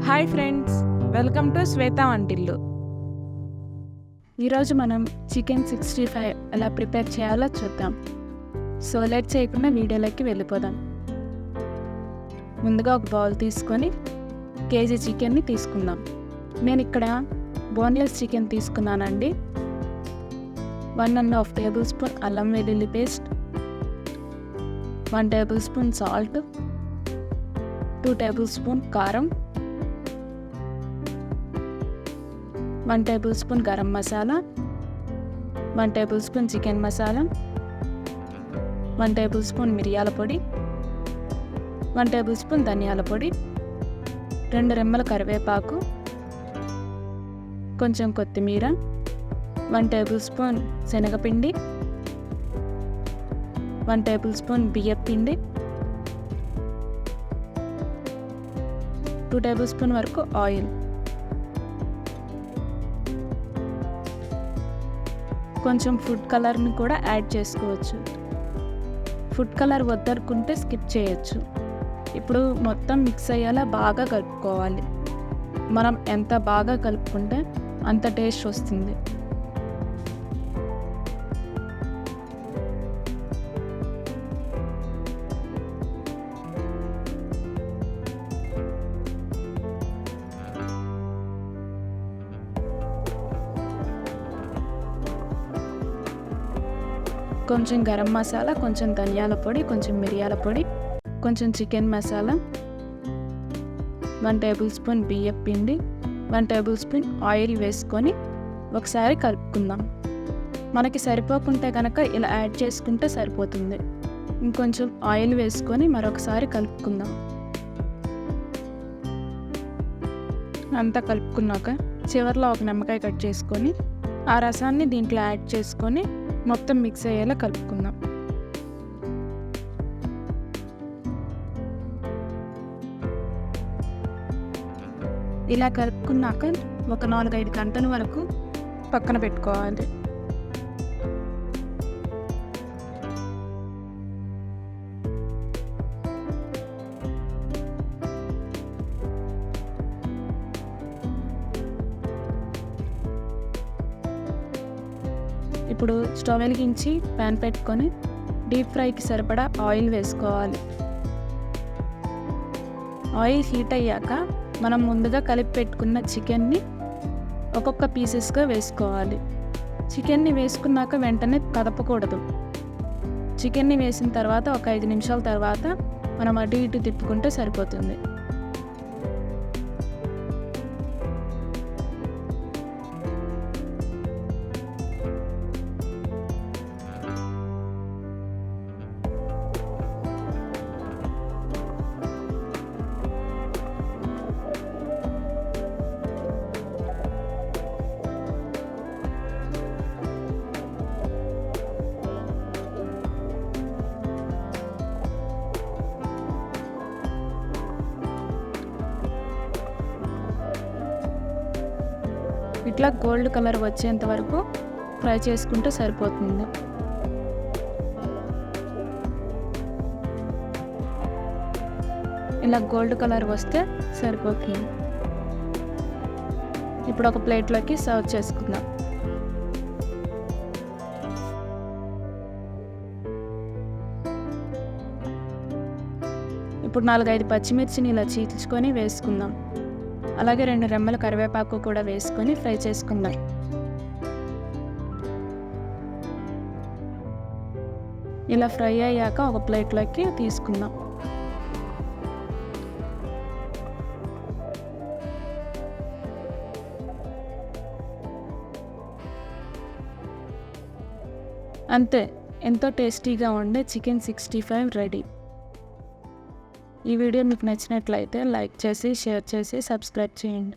Hi friends, welcome to శ్వేత వంటిల్లు. ఈరోజు మనం చికెన్ 65 ఎలా ప్రిపేర్ చేయాలో చూద్దాం. సో లేట్ చేయకుండా వీడియోలోకి వెళ్ళిపోదాం. ముందుగా ఒక బౌల్ తీసుకొని కేజీ చికెన్ని తీసుకుందాం. నేను ఇక్కడ బోన్లెస్ చికెన్ తీసుకున్నానండి. 1.5 టేబుల్ స్పూన్ అల్లం వెల్లుల్లి paste, 1 tablespoon salt, 2 tablespoon కారం, 1 tablespoon garam masala, 1 tablespoon chicken masala, 1 tablespoon మిరియాల పొడి, 1 టేబుల్ స్పూన్ ధనియాల పొడి, 2 రెమ్మల కరివేపాకు, కొంచెం కొత్తిమీర, 1 టేబుల్ స్పూన్ శనగపిండి, 1 టేబుల్ స్పూన్ బియ్యం పిండి, 2 టేబుల్ స్పూన్ వరకు ఆయిల్, కొంచెం ఫుడ్ కలర్ని కూడా యాడ్ చేసుకోవచ్చు. ఫుడ్ కలర్ వద్దనుకుంటే స్కిప్ చేయొచ్చు. ఇప్పుడు మొత్తం మిక్స్ అయ్యేలా బాగా కలుపుకోవాలి. మనం ఎంత బాగా కలుపుకుంటే అంత టేస్ట్ వస్తుంది. కొంచెం గరం మసాలా, కొంచెం ధనియాల పొడి, కొంచెం మిరియాల పొడి, కొంచెం చికెన్ మసాలా, 1 టేబుల్ స్పూన్ బియ్యం పిండి, 1 టేబుల్ స్పూన్ ఆయిల్ వేసుకొని ఒకసారి కలుపుకుందాం. మనకి సరిపోకుంటే కనుక ఇలా యాడ్ చేసుకుంటే సరిపోతుంది. ఇంకొంచెం ఆయిల్ వేసుకొని మరొకసారి కలుపుకుందాం. అంతా కలుపుకున్నాక చివరిలో ఒక నిమ్మకాయ కట్ చేసుకొని ఆ రసాన్ని దీంట్లో యాడ్ చేసుకొని మొత్తం మిక్స్ అయ్యేలా కలుపుకుందాం. ఇలా కలుపుకున్నాక ఒక 4-5 గంటల వరకు పక్కన పెట్టుకోవాలి. ఇప్పుడు స్టవ్ వెలిగించి ప్యాన్ పెట్టుకొని డీప్ ఫ్రైకి సరిపడా ఆయిల్ వేసుకోవాలి. ఆయిల్ హీట్ అయ్యాక మనం ముందుగా కలిపి పెట్టుకున్న చికెన్ని ఒక్కొక్క పీసెస్గా వేసుకోవాలి. చికెన్ని వేసుకున్నాక వెంటనే కదపకూడదు. చికెన్ని వేసిన తర్వాత ఒక 5 నిమిషాల తర్వాత మనం అటు ఇటు తిప్పుకుంటే సరిపోతుంది. ఇట్లా గోల్డ్ కలర్ వచ్చేంత వరకు ఫ్రై చేసుకుంటే సరిపోతుంది. ఇలా గోల్డ్ కలర్ వస్తే సరిపోతుంది. ఇప్పుడు ఒక ప్లేట్లోకి సర్వ్ చేసుకుందాం. ఇప్పుడు 4-5 పచ్చిమిర్చిని ఇలా చీల్చుకొని వేసుకుందాం. అలాగే 2 రెమ్మల కరివేపాకు కూడా వేసుకొని ఫ్రై చేసుకుందాం. ఇలా ఫ్రై అయ్యాక ఒక ప్లేట్లోకి తీసుకుందాం. అంతే, ఎంతో టేస్టీగా ఉండే చికెన్ 65 రెడీ. ఈ వీడియో మీకు నచ్చినట్లయితే లైక్ చేసి, షేర్ చేసి, సబ్స్క్రైబ్ చేయండి.